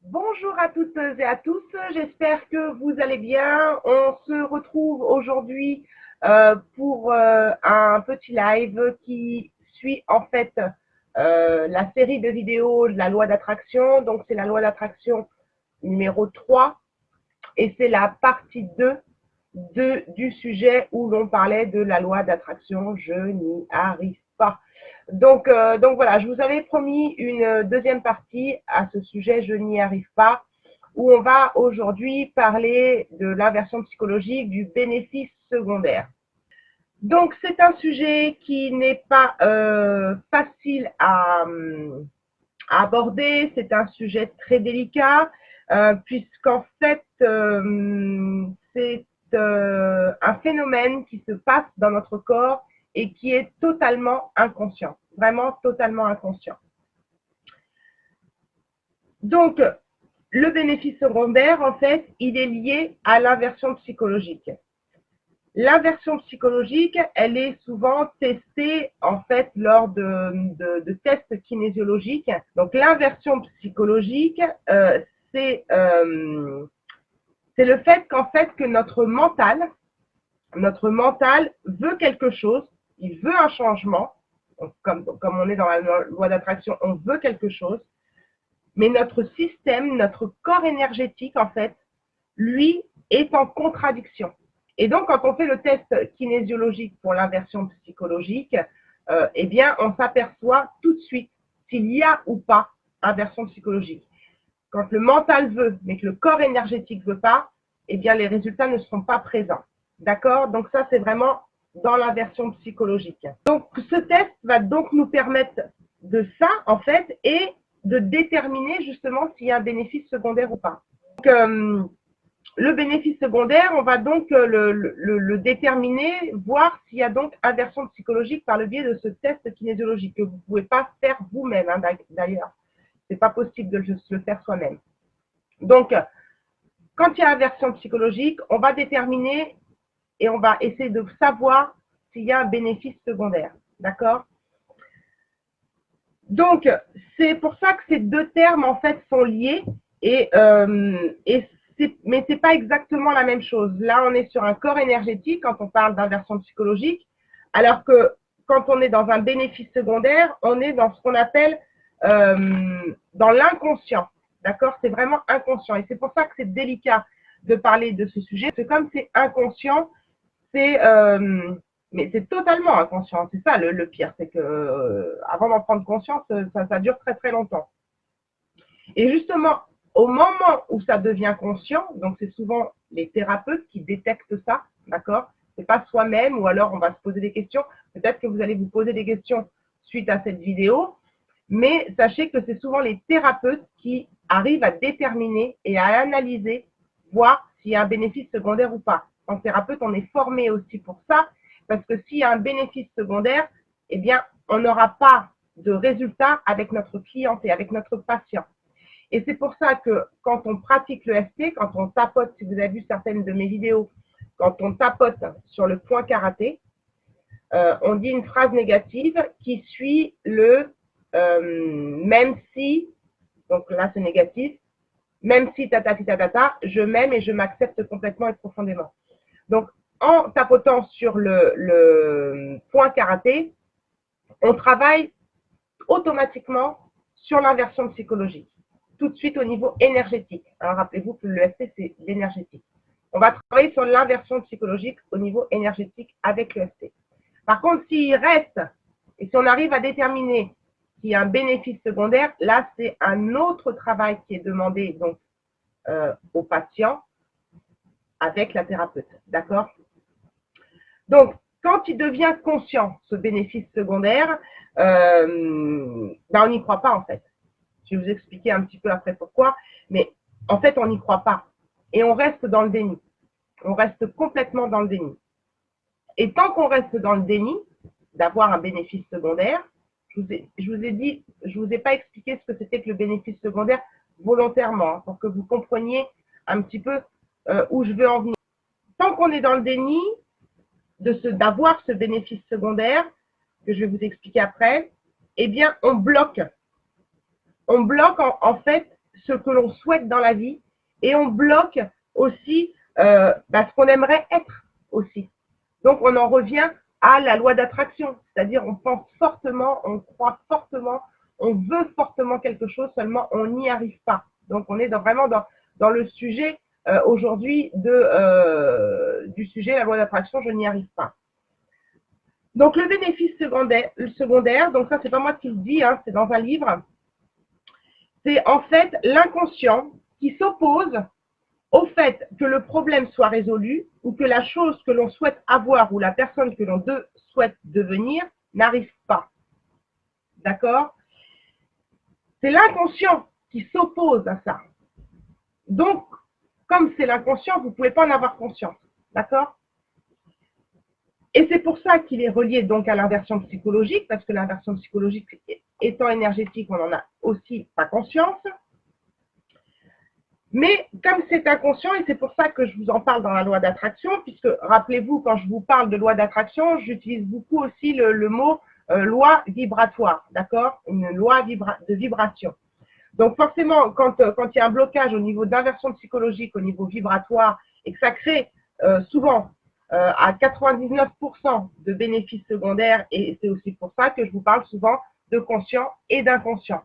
Bonjour à toutes et à tous, j'espère que vous allez bien. On se retrouve aujourd'hui pour un petit live qui suit en fait la série de vidéos de la loi d'attraction. Donc c'est la loi d'attraction numéro 3 et c'est la partie 2 du sujet où l'on parlait de la loi d'attraction. Je n'y arrive pas. Donc voilà, je vous avais promis une deuxième partie à ce sujet, je n'y arrive pas, où on va aujourd'hui parler de l'inversion psychologique, du bénéfice secondaire. Donc c'est un sujet qui n'est pas facile à aborder, c'est un sujet très délicat, puisqu'en fait c'est un phénomène qui se passe dans notre corps et qui est totalement inconscient, vraiment totalement inconscient. Donc, le bénéfice secondaire, en fait, il est lié à l'inversion psychologique. L'inversion psychologique, elle est souvent testée en fait lors de tests kinésiologiques. Donc l'inversion psychologique, c'est le fait qu'en fait que notre mental veut quelque chose, il veut un changement. Donc, comme on est dans la loi d'attraction, on veut quelque chose, mais notre système, notre corps énergétique en fait, lui est en contradiction. Et donc, quand on fait le test kinésiologique pour l'inversion psychologique, eh bien, on s'aperçoit tout de suite s'il y a ou pas inversion psychologique. Quand le mental veut, mais que le corps énergétique ne veut pas, eh bien, les résultats ne seront pas présents. D'accord? Donc, ça, c'est vraiment dans l'inversion psychologique. Donc, ce test va donc nous permettre de ça, en fait, et de déterminer justement s'il y a un bénéfice secondaire ou pas. Donc, le bénéfice secondaire, on va donc le déterminer, voir s'il y a donc inversion psychologique par le biais de ce test kinésiologique que vous ne pouvez pas faire vous-même, hein, d'ailleurs. C'est pas possible de le faire soi-même. Donc, quand il y a inversion psychologique, on va déterminer et on va essayer de savoir s'il y a un bénéfice secondaire. D'accord? Donc, c'est pour ça que ces deux termes, en fait, sont liés mais ce n'est pas exactement la même chose. Là, on est sur un corps énergétique quand on parle d'inversion psychologique, alors que quand on est dans un bénéfice secondaire, on est dans ce qu'on appelle dans l'inconscient. D'accord? C'est vraiment inconscient. Et c'est pour ça que c'est délicat de parler de ce sujet. Parce que comme c'est inconscient, mais c'est totalement inconscient. C'est ça le pire. C'est que avant d'en prendre conscience, ça dure très très longtemps. Et justement, au moment où ça devient conscient, donc c'est souvent les thérapeutes qui détectent ça, d'accord? C'est pas soi-même, ou alors on va se poser des questions. Peut-être que vous allez vous poser des questions suite à cette vidéo, mais sachez que c'est souvent les thérapeutes qui arrivent à déterminer et à analyser, voir s'il y a un bénéfice secondaire ou pas. En thérapeute, on est formé aussi pour ça, parce que s'il y a un bénéfice secondaire, eh bien, on n'aura pas de résultat avec notre cliente et avec notre patient. Et c'est pour ça que quand on pratique le FT, quand on tapote, si vous avez vu certaines de mes vidéos, quand on tapote sur le point karaté, on dit une phrase négative qui suit le même si, donc là c'est négatif, même si je m'aime et je m'accepte complètement et profondément. Donc en tapotant sur le point karaté, on travaille automatiquement sur l'inversion psychologique, tout de suite au niveau énergétique. Alors rappelez-vous que le FT c'est l'énergétique. On va travailler sur l'inversion psychologique au niveau énergétique avec le FT. Par contre, s'il reste, et si on arrive à déterminer s'il y a un bénéfice secondaire, là, c'est un autre travail qui est demandé donc au patient avec la thérapeute. D'accord? Donc, quand il devient conscient, ce bénéfice secondaire, on n'y croit pas en fait. Je vais vous expliquer un petit peu après pourquoi, mais en fait, on n'y croit pas. Et on reste dans le déni. On reste complètement dans le déni. Et tant qu'on reste dans le déni d'avoir un bénéfice secondaire, je vous ai pas expliqué ce que c'était que le bénéfice secondaire volontairement, hein, pour que vous compreniez un petit peu où je veux en venir. Tant qu'on est dans le déni d'avoir ce bénéfice secondaire, que je vais vous expliquer après, eh bien, on bloque. On bloque en fait ce que l'on souhaite dans la vie et on bloque aussi ce qu'on aimerait être aussi. Donc, on en revient à la loi d'attraction, c'est-à-dire on pense fortement, on croit fortement, on veut fortement quelque chose, seulement on n'y arrive pas. Donc, on est vraiment dans le sujet aujourd'hui du sujet, la loi d'attraction, je n'y arrive pas. Donc, le bénéfice secondaire, donc ça, c'est pas moi qui le dis, hein, c'est dans un livre, c'est en fait l'inconscient qui s'oppose au fait que le problème soit résolu ou que la chose que l'on souhaite avoir ou la personne que l'on souhaite devenir n'arrive pas. D'accord? C'est l'inconscient qui s'oppose à ça. Donc, comme c'est l'inconscient, vous ne pouvez pas en avoir conscience. D'accord? Et c'est pour ça qu'il est relié donc à l'inversion psychologique, parce que l'inversion psychologique étant énergétique, on n'en a aussi pas conscience. Mais comme c'est inconscient, et c'est pour ça que je vous en parle dans la loi d'attraction, puisque rappelez-vous, quand je vous parle de loi d'attraction, j'utilise beaucoup aussi le mot loi vibratoire, d'accord? Une loi de vibration. Donc forcément, quand il y a un blocage au niveau d'inversion psychologique, au niveau vibratoire, et que ça crée souvent à 99% de bénéfices secondaires, et c'est aussi pour ça que je vous parle souvent de conscient et d'inconscient,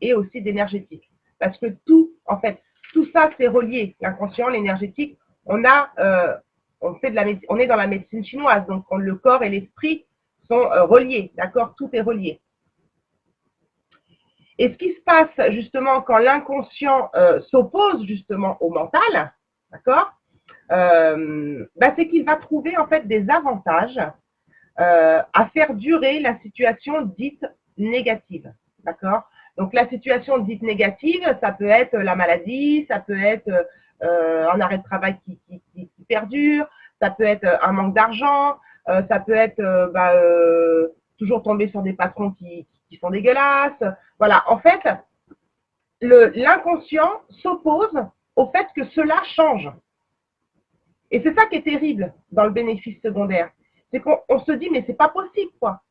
et aussi d'énergétique. Parce que tout, en fait, tout ça, c'est relié. L'inconscient, l'énergétique, on est dans la médecine chinoise, donc le corps et l'esprit sont reliés, d'accord? Tout est relié. Et ce qui se passe justement quand l'inconscient s'oppose justement au mental, d'accord? C'est qu'il va trouver en fait des avantages à faire durer la situation dite négative, d'accord? Donc la situation dite négative, ça peut être la maladie, ça peut être un arrêt de travail qui perdure, ça peut être un manque d'argent, ça peut être toujours tomber sur des patrons qui sont dégueulasses. Voilà, en fait, l'inconscient s'oppose au fait que cela change. Et c'est ça qui est terrible dans le bénéfice secondaire. C'est qu'on se dit, mais c'est pas possible, quoi.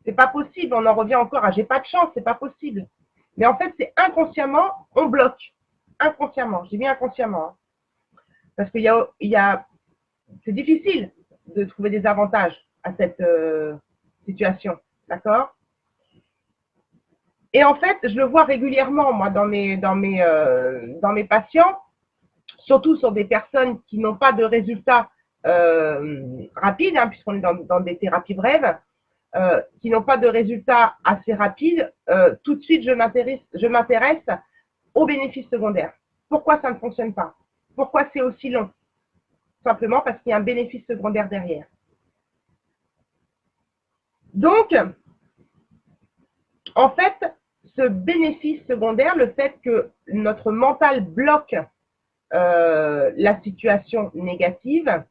C'est pas possible, on en revient encore à j'ai pas de chance, c'est pas possible. Mais en fait, c'est inconsciemment, on bloque. Inconsciemment, j'ai mis inconsciemment. Hein. Parce qu'il y a, c'est difficile de trouver des avantages à cette situation. D'accord? Et en fait, je le vois régulièrement, moi, dans mes patients, surtout sur des personnes qui n'ont pas de résultats rapides, hein, puisqu'on est dans des thérapies brèves, qui n'ont pas de résultats assez rapides, tout de suite, je m'intéresse aux bénéfices secondaires. Pourquoi ça ne fonctionne pas? Pourquoi c'est aussi long? Simplement parce qu'il y a un bénéfice secondaire derrière. Donc, en fait, ce bénéfice secondaire, le fait que notre mental bloque la situation négative,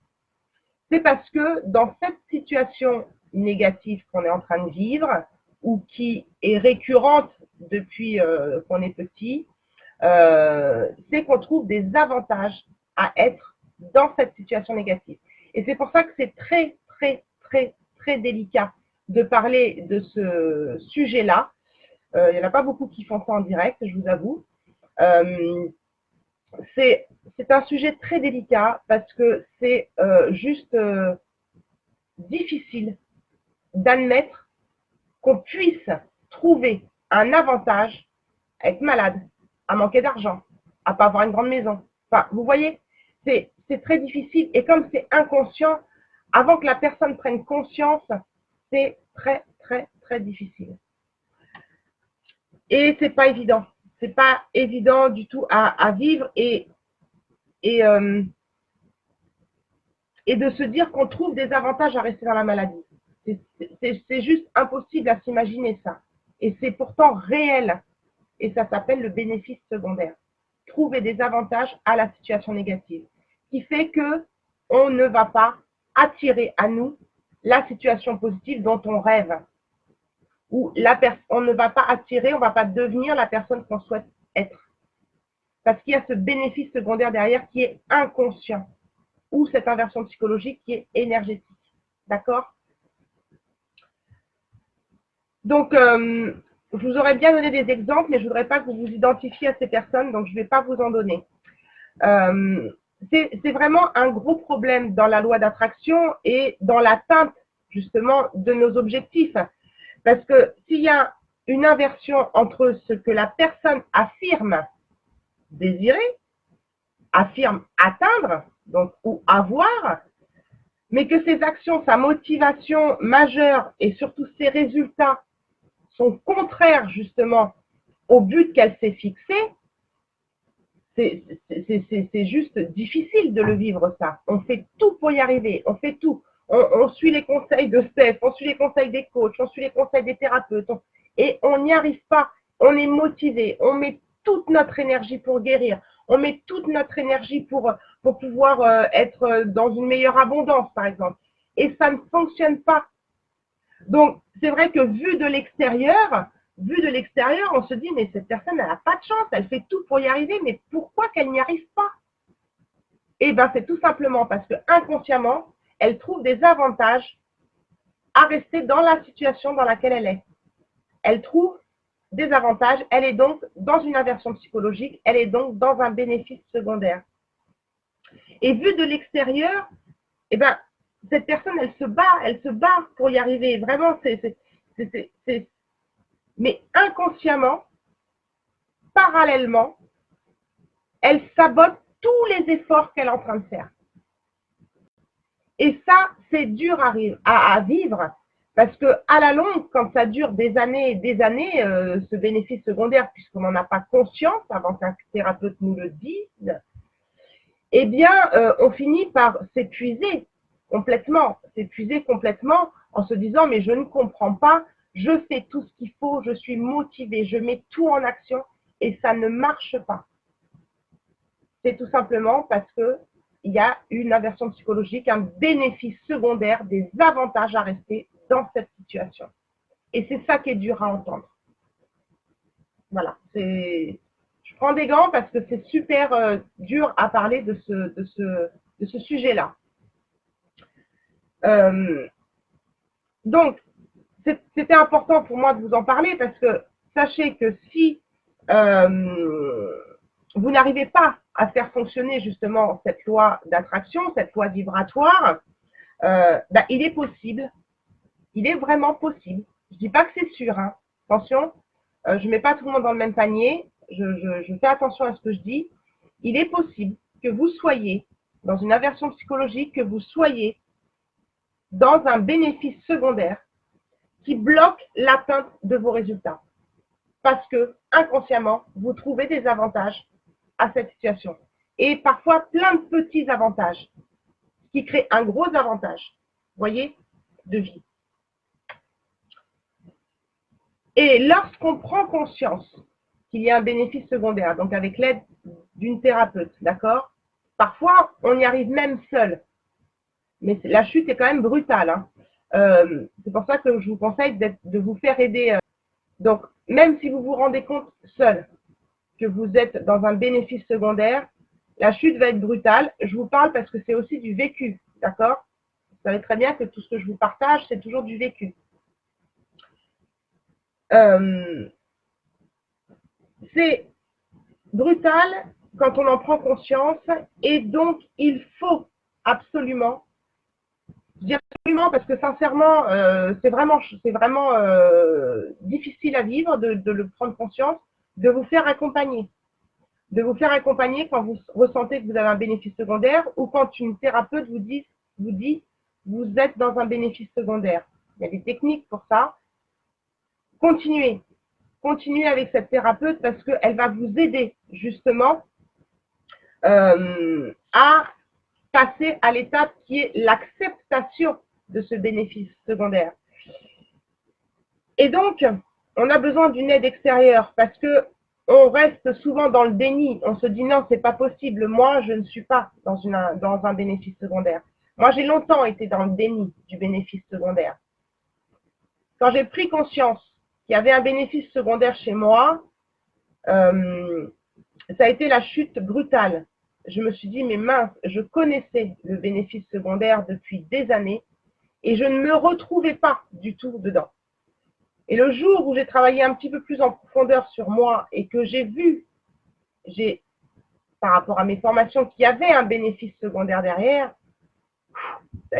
c'est parce que dans cette situation négative qu'on est en train de vivre ou qui est récurrente depuis qu'on est petit, c'est qu'on trouve des avantages à être dans cette situation négative. Et c'est pour ça que c'est très, très, très, très délicat de parler de ce sujet-là. Il n'y en a pas beaucoup qui font ça en direct, je vous avoue. C'est un sujet très délicat parce que c'est juste difficile d'admettre qu'on puisse trouver un avantage à être malade, à manquer d'argent, à pas avoir une grande maison. Enfin, vous voyez, c'est très difficile et comme c'est inconscient, avant que la personne prenne conscience, c'est très, très, très difficile. Et c'est pas évident. C'est pas évident du tout à vivre et de se dire qu'on trouve des avantages à rester dans la maladie. C'est juste impossible à s'imaginer ça. Et c'est pourtant réel. Et ça s'appelle le bénéfice secondaire. Trouver des avantages à la situation négative. Qui fait que on ne va pas attirer à nous la situation positive dont on rêve. Ou on ne va pas attirer, on ne va pas devenir la personne qu'on souhaite être. Parce qu'il y a ce bénéfice secondaire derrière qui est inconscient. Ou cette inversion psychologique qui est énergétique. D'accord? Donc, je vous aurais bien donné des exemples, mais je ne voudrais pas que vous vous identifiez à ces personnes, donc je ne vais pas vous en donner. C'est vraiment un gros problème dans la loi d'attraction et dans l'atteinte justement de nos objectifs. Parce que s'il y a une inversion entre ce que la personne affirme désirer, affirme atteindre, donc ou avoir, mais que ses actions, sa motivation majeure et surtout ses résultats sont contraires justement au but qu'elle s'est fixé, c'est juste difficile de le vivre ça. On fait tout pour y arriver, on fait tout. On suit les conseils de Steph, on suit les conseils des coachs, on suit les conseils des thérapeutes et on n'y arrive pas. On est motivé, on met toute notre énergie pour guérir, on met toute notre énergie pour pouvoir être dans une meilleure abondance par exemple. Et ça ne fonctionne pas. Donc c'est vrai que vu de l'extérieur, on se dit, mais cette personne, elle n'a pas de chance, elle fait tout pour y arriver, mais pourquoi qu'elle n'y arrive pas? Eh bien, c'est tout simplement parce que inconsciemment, elle trouve des avantages à rester dans la situation dans laquelle elle est. Elle trouve des avantages, elle est donc dans une aversion psychologique, elle est donc dans un bénéfice secondaire. Et vu de l'extérieur, eh ben, cette personne, elle se bat pour y arriver. Vraiment, mais inconsciemment, parallèlement, elle sabote tous les efforts qu'elle est en train de faire. Et ça, c'est dur à vivre parce que à la longue, quand ça dure des années et des années, ce bénéfice secondaire, puisqu'on n'en a pas conscience avant qu'un thérapeute nous le dise, eh bien, on finit par s'épuiser complètement en se disant mais je ne comprends pas, je fais tout ce qu'il faut, je suis motivée, je mets tout en action et ça ne marche pas. C'est tout simplement parce que il y a une aversion psychologique, un bénéfice secondaire, des avantages à rester dans cette situation. Et c'est ça qui est dur à entendre. Voilà. Je prends des gants parce que c'est super dur à parler de ce sujet-là. Donc, c'était important pour moi de vous en parler parce que sachez que si vous n'arrivez pas à faire fonctionner justement cette loi d'attraction, cette loi vibratoire, il est possible, il est vraiment possible. Je ne dis pas que c'est sûr, hein. Attention, je ne mets pas tout le monde dans le même panier, je fais attention à ce que je dis. Il est possible que vous soyez dans une aversion psychologique, que vous soyez dans un bénéfice secondaire qui bloque l'atteinte de vos résultats. Parce que inconsciemment, vous trouvez des avantages à cette situation. Et parfois plein de petits avantages qui créent un gros avantage, voyez, de vie. Et lorsqu'on prend conscience qu'il y a un bénéfice secondaire, donc avec l'aide d'une thérapeute, d'accord? Parfois, on y arrive même seul. Mais la chute est quand même brutale. Hein. C'est pour ça que je vous conseille de vous faire aider. Donc, même si vous vous rendez compte seul que vous êtes dans un bénéfice secondaire, la chute va être brutale. Je vous parle parce que c'est aussi du vécu, d'accord? Vous savez très bien que tout ce que je vous partage, c'est toujours du vécu. C'est brutal quand on en prend conscience et donc il faut absolument, je dis absolument parce que sincèrement, c'est vraiment difficile à vivre de le prendre conscience, de vous faire accompagner. De vous faire accompagner quand vous ressentez que vous avez un bénéfice secondaire ou quand une thérapeute vous dit vous êtes dans un bénéfice secondaire. Il y a des techniques pour ça. Continuez avec cette thérapeute parce qu'elle va vous aider justement à passer à l'étape qui est l'acceptation de ce bénéfice secondaire. Et donc, on a besoin d'une aide extérieure parce que on reste souvent dans le déni. On se dit non, c'est pas possible. Moi, je ne suis pas dans un bénéfice secondaire. Moi, j'ai longtemps été dans le déni du bénéfice secondaire. Quand j'ai pris conscience qu'il y avait un bénéfice secondaire chez moi, ça a été la chute brutale. Je me suis dit, mais mince, je connaissais le bénéfice secondaire depuis des années et je ne me retrouvais pas du tout dedans. Et le jour où j'ai travaillé un petit peu plus en profondeur sur moi et que j'ai vu, par rapport à mes formations, qu'il y avait un bénéfice secondaire derrière, ça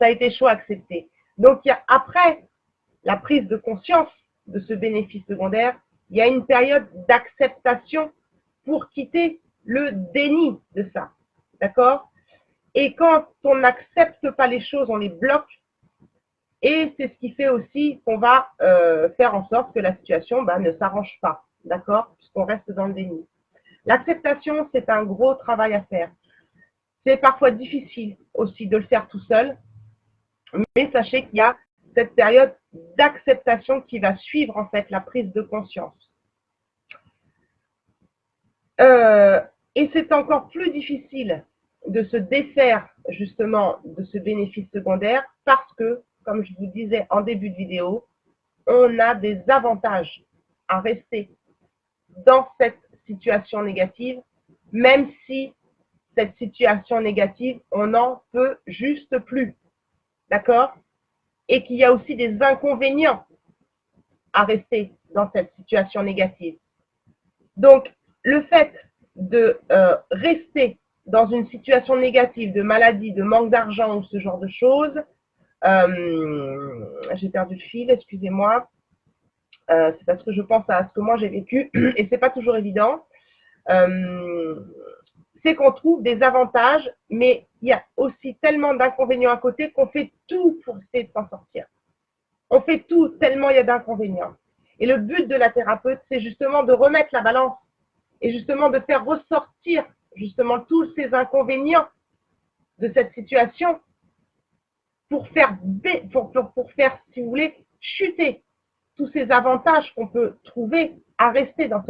a été chaud à accepter. Donc, après la prise de conscience de ce bénéfice secondaire, il y a une période d'acceptation pour quitter le déni de ça. D'accord? Et quand on n'accepte pas les choses, on les bloque. Et c'est ce qui fait aussi qu'on va faire en sorte que la situation ne s'arrange pas. D'accord? Puisqu'on reste dans le déni. L'acceptation, c'est un gros travail à faire. C'est parfois difficile aussi de le faire tout seul. Mais sachez qu'il y a cette période d'acceptation qui va suivre en fait la prise de conscience. Et c'est encore plus difficile de se défaire justement de ce bénéfice secondaire parce que, comme je vous disais en début de vidéo, on a des avantages à rester dans cette situation négative, même si cette situation négative, on n'en peut juste plus. D'accord? Et qu'il y a aussi des inconvénients à rester dans cette situation négative. Donc, le fait de rester dans une situation négative, de maladie, de manque d'argent ou ce genre de choses, j'ai perdu le fil, excusez-moi, c'est parce que je pense à ce que moi j'ai vécu et c'est pas toujours évident, c'est qu'on trouve des avantages, mais il y a aussi tellement d'inconvénients à côté qu'on fait tout pour essayer de s'en sortir. On fait tout tellement il y a d'inconvénients. Et le but de la thérapeute, c'est justement de remettre la balance et justement de faire ressortir justement tous ces inconvénients de cette situation pour faire, si vous voulez, chuter tous ces avantages qu'on peut trouver à rester dans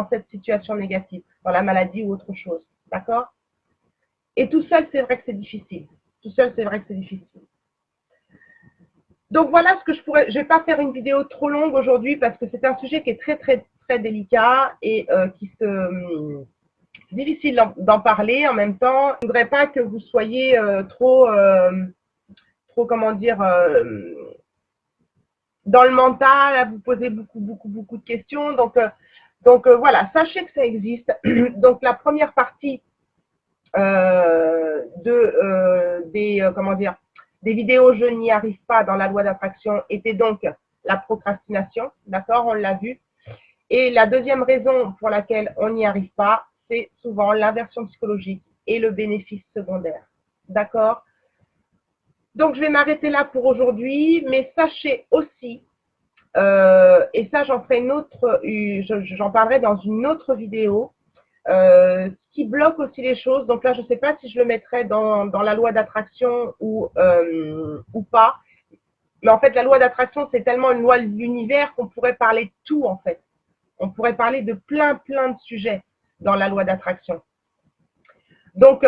cette situation négative, dans la maladie ou autre chose. D'accord? Et tout seul, c'est vrai que c'est difficile. Tout seul, c'est vrai que c'est difficile. Donc voilà ce que je vais pas faire une vidéo trop longue aujourd'hui parce que c'est un sujet qui est très, très, très délicat et difficile d'en parler en même temps. Je ne voudrais pas que vous soyez trop, comment dire, dans le mental, à vous poser beaucoup de questions. Donc voilà, sachez que ça existe. Donc la première partie des vidéos je n'y arrive pas dans la loi d'attraction était donc la procrastination, d'accord, on l'a vu. Et la deuxième raison pour laquelle on n'y arrive pas, c'est souvent l'inversion psychologique et le bénéfice secondaire, d'accord. Donc je vais m'arrêter là pour aujourd'hui, mais sachez aussi, et ça j'en parlerai dans une autre vidéo, qui bloque aussi les choses. Donc là, je ne sais pas si je le mettrai dans la loi d'attraction ou pas. Mais en fait, la loi d'attraction, c'est tellement une loi de l'univers qu'on pourrait parler de tout, en fait. On pourrait parler de plein de sujets dans la loi d'attraction. Donc,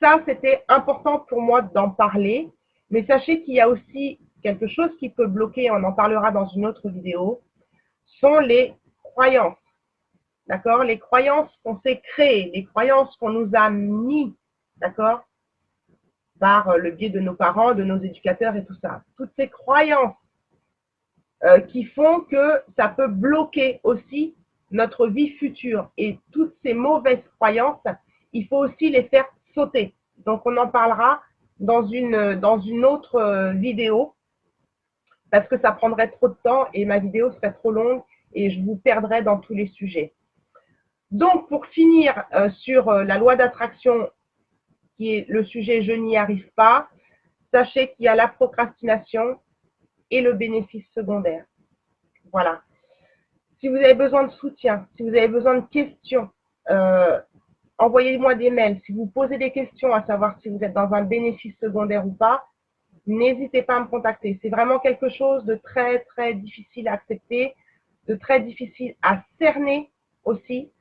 ça, c'était important pour moi d'en parler. Mais sachez qu'il y a aussi quelque chose qui peut bloquer, on en parlera dans une autre vidéo, sont les croyances. D'accord? Les croyances qu'on s'est créées, les croyances qu'on nous a mis, d'accord? Par le biais de nos parents, de nos éducateurs et tout ça. Toutes ces croyances qui font que ça peut bloquer aussi notre vie future. Et toutes ces mauvaises croyances, il faut aussi les faire sauter. Donc, on en parlera dans une autre vidéo parce que ça prendrait trop de temps et ma vidéo serait trop longue et je vous perdrais dans tous les sujets. Donc, pour finir sur la loi d'attraction, qui est le sujet « Je n'y arrive pas », sachez qu'il y a la procrastination et le bénéfice secondaire. Voilà. Si vous avez besoin de soutien, si vous avez besoin de questions, envoyez-moi des mails. Si vous posez des questions à savoir si vous êtes dans un bénéfice secondaire ou pas, n'hésitez pas à me contacter. C'est vraiment quelque chose de très, très difficile à accepter, de très difficile à cerner aussi.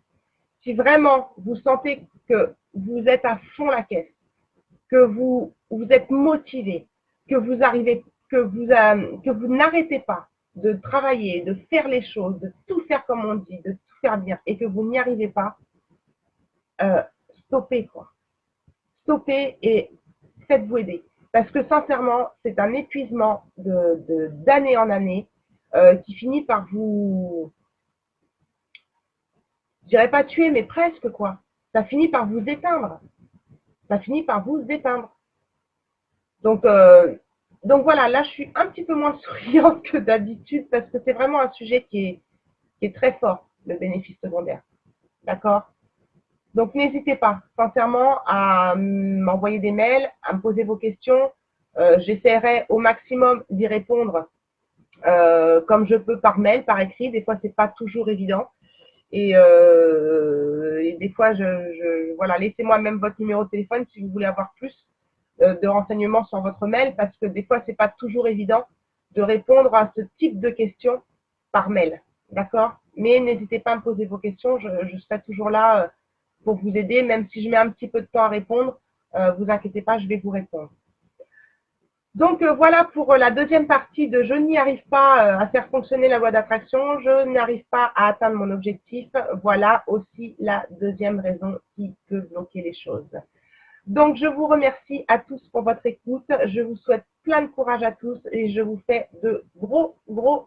Si vraiment vous sentez que vous êtes à fond la caisse, que vous êtes motivé, que vous arrivez, que vous n'arrêtez pas de travailler, de faire les choses, de tout faire comme on dit, de tout faire bien, et que vous n'y arrivez pas, stoppez quoi. Stoppez et faites-vous aider. Parce que sincèrement, c'est un épuisement d'année en année qui finit par vous, je dirais pas tuer, mais presque quoi. Ça finit par vous éteindre. Ça finit par vous éteindre. Donc, voilà, là, je suis un petit peu moins souriante que d'habitude parce que c'est vraiment un sujet qui est très fort, le bénéfice secondaire. D'accord? Donc, n'hésitez pas, sincèrement, à m'envoyer des mails, à me poser vos questions. J'essaierai au maximum d'y répondre comme je peux par mail, par écrit. Des fois, c'est pas toujours évident. Et des fois, voilà, laissez-moi même votre numéro de téléphone si vous voulez avoir plus de renseignements sur votre mail, parce que des fois, c'est pas toujours évident de répondre à ce type de questions par mail. D'accord? Mais n'hésitez pas à me poser vos questions, je serai toujours là pour vous aider, même si je mets un petit peu de temps à répondre, vous inquiétez pas, je vais vous répondre. Donc voilà pour la deuxième partie de je n'y arrive pas à faire fonctionner la loi d'attraction, je n'arrive pas à atteindre mon objectif. Voilà aussi la deuxième raison qui peut bloquer les choses. Donc je vous remercie à tous pour votre écoute. Je vous souhaite plein de courage à tous et je vous fais de gros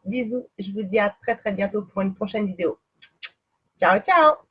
bisous. Je vous dis à très bientôt pour une prochaine vidéo. Ciao, ciao!